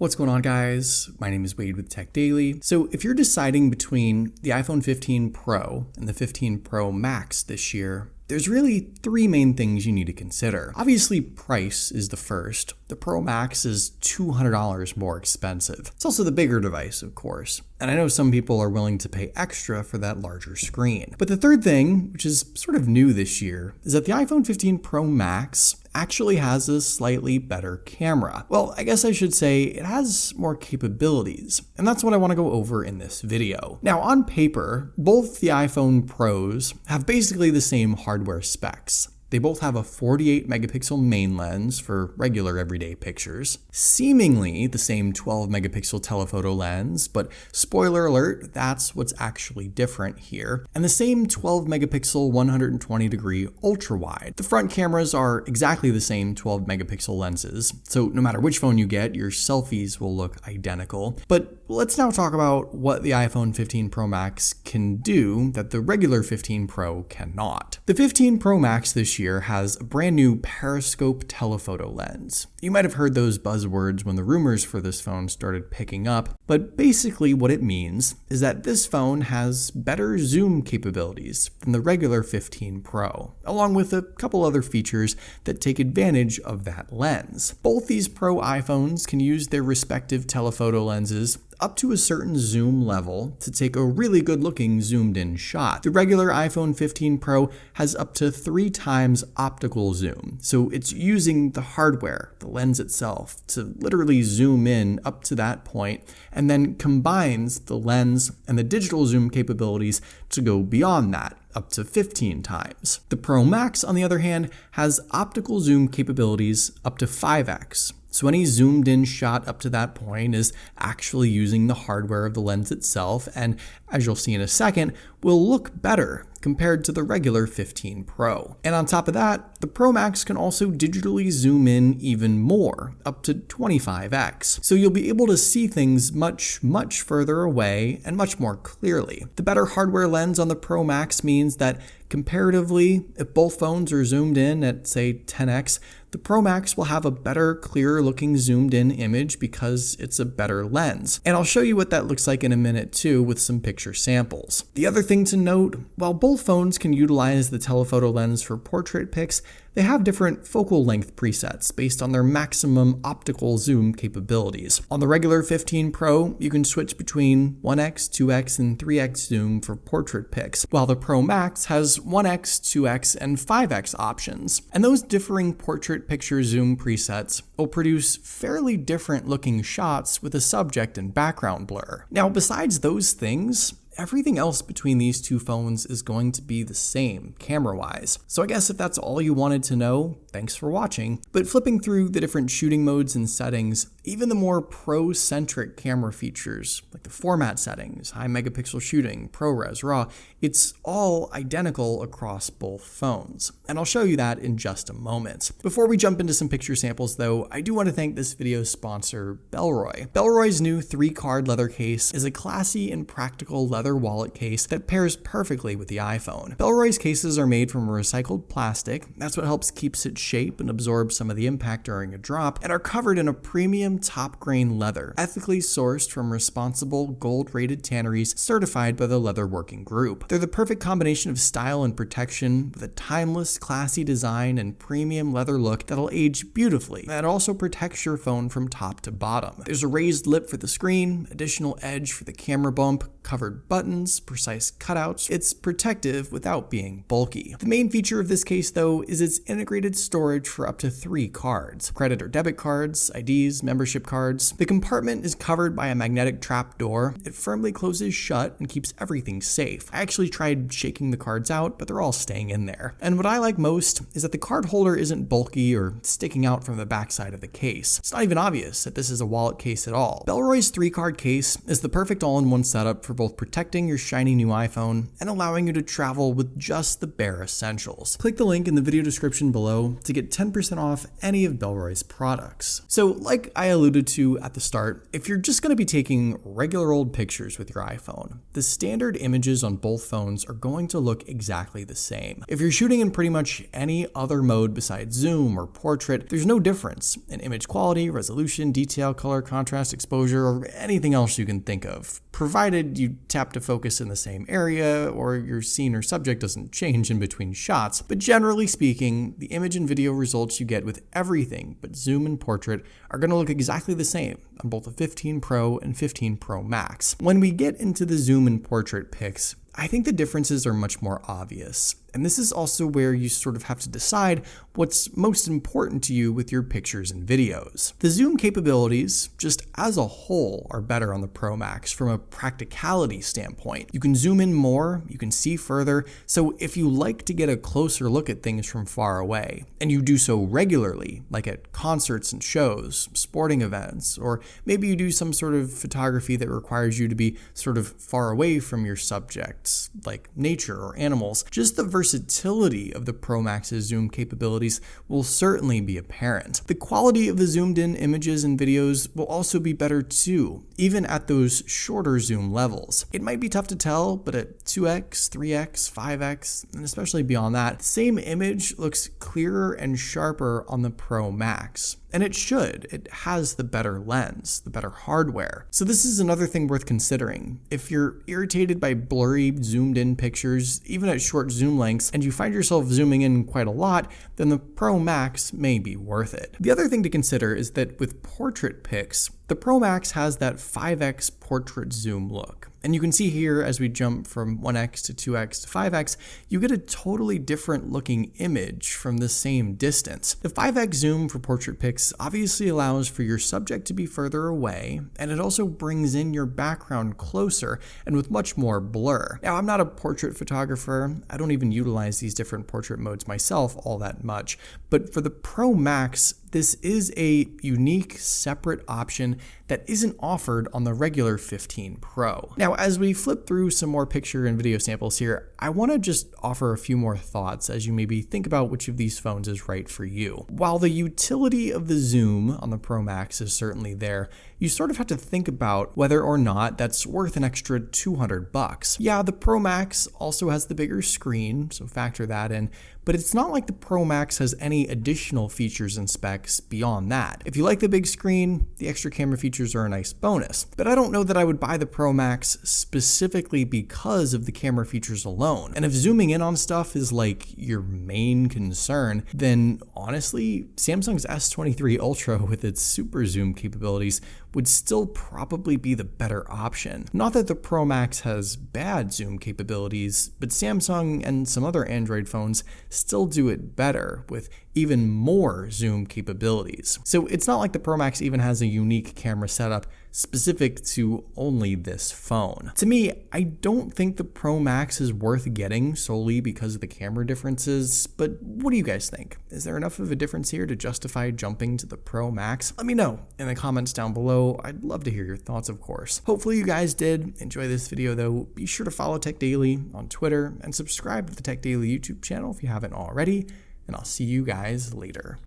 What's going on, guys? My name is Wade with TechDaily. So if you're deciding between the iPhone 15 Pro and the 15 Pro Max this year, there's really three main things you need to consider. Obviously, price is the first. The Pro Max is $200 more expensive. It's also the bigger device, of course. And I know some people are willing to pay extra for that larger screen. But the third thing, which is sort of new this year, is that the iPhone 15 Pro Max actually has a slightly better camera. Well, I guess I should say it has more capabilities, and that's what I want to go over in this video. Now, on paper, both the iPhone Pros have basically the same hardware specs. They both have a 48 megapixel main lens for regular everyday pictures, seemingly the same 12 megapixel telephoto lens, but spoiler alert, that's what's actually different here, and the same 12 megapixel 120 degree ultra wide. The front cameras are exactly the same 12 megapixel lenses, so no matter which phone you get, your selfies will look identical. But let's now talk about what the iPhone 15 Pro Max can do that the regular 15 Pro cannot. The 15 Pro Max this year has a brand new periscope telephoto lens. You might have heard those buzzwords when the rumors for this phone started picking up, but basically what it means is that this phone has better zoom capabilities than the regular 15 Pro, along with a couple other features that take advantage of that lens. Both these Pro iPhones can use their respective telephoto lenses up to a certain zoom level to take a really good looking zoomed in shot. The regular iPhone 15 Pro has up to 3 times optical zoom, so it's using the hardware, the lens itself, to literally zoom in up to that point, and then combines the lens and the digital zoom capabilities to go beyond that, up to 15 times. The Pro Max, on the other hand, has optical zoom capabilities up to 5x. So any zoomed in shot up to that point is actually using the hardware of the lens itself, and as you'll see in a second, will look better compared to the regular 15 Pro. And on top of that, the Pro Max can also digitally zoom in even more, up to 25x. So you'll be able to see things much further away and much more clearly. The better hardware lens on the Pro Max means that comparatively, if both phones are zoomed in at, say, 10x, the Pro Max will have a better, clearer looking zoomed in image because it's a better lens. And I'll show you what that looks like in a minute too with some picture samples. The other thing to note, while both phones can utilize the telephoto lens for portrait pics, they have different focal length presets based on their maximum optical zoom capabilities. On the regular 15 Pro, you can switch between 1x, 2x, and 3x zoom for portrait pics, while the Pro Max has 1x, 2x, and 5x options. And those differing portrait picture zoom presets will produce fairly different looking shots with a subject and background blur. Now, besides those things, everything else between these two phones is going to be the same, camera-wise. So I guess if that's all you wanted to know, thanks for watching. But flipping through the different shooting modes and settings, even the more pro-centric camera features, like the format settings, high megapixel shooting, ProRes, RAW, it's all identical across both phones. And I'll show you that in just a moment. Before we jump into some picture samples though, I do want to thank this video's sponsor, Bellroy. Bellroy's new 3-card leather case is a classy and practical leather wallet case that pairs perfectly with the iPhone. Bellroy's cases are made from recycled plastic, that's what helps keeps its shape and absorb some of the impact during a drop, and are covered in a premium top grain leather, ethically sourced from responsible gold-rated tanneries certified by the Leather Working Group. They're the perfect combination of style and protection with a timeless, classy design and premium leather look that'll age beautifully. That also protects your phone from top to bottom. There's a raised lip for the screen, additional edge for the camera bump, covered buttons, precise cutouts. It's protective without being bulky. The main feature of this case though is its integrated storage for up to 3 cards, credit or debit cards, IDs, membership cards. The compartment is covered by a magnetic trap door. It firmly closes shut and keeps everything safe. I actually tried shaking the cards out, but they're all staying in there. And what I like most is that the card holder isn't bulky or sticking out from the backside of the case. It's not even obvious that this is a wallet case at all. Bellroy's 3-card case is the perfect all-in-one setup for for both protecting your shiny new iPhone and allowing you to travel with just the bare essentials. Click the link in the video description below to get 10% off any of Bellroy's products. So like I alluded to at the start, if you're just going to be taking regular old pictures with your iPhone, the standard images on both phones are going to look exactly the same. If you're shooting in pretty much any other mode besides zoom or portrait, there's no difference in image quality, resolution, detail, color, contrast, exposure, or anything else you can think of, provided you tap to focus in the same area or your scene or subject doesn't change in between shots. But generally speaking, the image and video results you get with everything but zoom and portrait are going to look exactly the same on both the 15 Pro and 15 Pro Max. When we get into the zoom and portrait pics, I think the differences are much more obvious. And this is also where you sort of have to decide what's most important to you with your pictures and videos. The zoom capabilities, just as a whole, are better on the Pro Max from a practicality standpoint. You can zoom in more, you can see further, so if you like to get a closer look at things from far away, and you do so regularly, like at concerts and shows, sporting events, or maybe you do some sort of photography that requires you to be sort of far away from your subjects, like nature or animals, just the versatility of the Pro Max's zoom capabilities will certainly be apparent. The quality of the zoomed in images and videos will also be better too, even at those shorter zoom levels. It might be tough to tell, but at 2x, 3x, 5x, and especially beyond that, the same image looks clearer and sharper on the Pro Max. And it should. It has the better lens, the better hardware. So this is another thing worth considering. If you're irritated by blurry, zoomed in pictures, even at short zoom lengths, and you find yourself zooming in quite a lot, then the Pro Max may be worth it. The other thing to consider is that with portrait pics, the Pro Max has that 5x portrait zoom look. And you can see here as we jump from 1x to 2x to 5x, you get a totally different looking image from the same distance. The 5x zoom for portrait pics obviously allows for your subject to be further away, and it also brings in your background closer and with much more blur. Now, I'm not a portrait photographer. I don't even utilize these different portrait modes myself all that much, but for the Pro Max, this is a unique, separate option that isn't offered on the regular 15 Pro. Now, as we flip through some more picture and video samples here, I want to just offer a few more thoughts as you maybe think about which of these phones is right for you. While the utility of the zoom on the Pro Max is certainly there, you sort of have to think about whether or not that's worth an extra $200. Yeah, the Pro Max also has the bigger screen, so factor that in, but it's not like the Pro Max has any additional features and specs beyond that. If you like the big screen, the extra camera features are a nice bonus, but I don't know that I would buy the Pro Max specifically because of the camera features alone. And if zooming in on stuff is like your main concern, then honestly, Samsung's S23 Ultra with its super zoom capabilities would still probably be the better option. Not that the Pro Max has bad zoom capabilities, but Samsung and some other Android phones still do it better with even more zoom capabilities. So it's not like the Pro Max even has a unique camera setup specific to only this phone. To me, I don't think the Pro Max is worth getting solely because of the camera differences, but what do you guys think? Is there enough of a difference here to justify jumping to the Pro Max? Let me know in the comments down below. I'd love to hear your thoughts, of course. Hopefully you guys did enjoy this video though. Be sure to follow TechDaily on Twitter and subscribe to the TechDaily YouTube channel if you haven't already, and I'll see you guys later.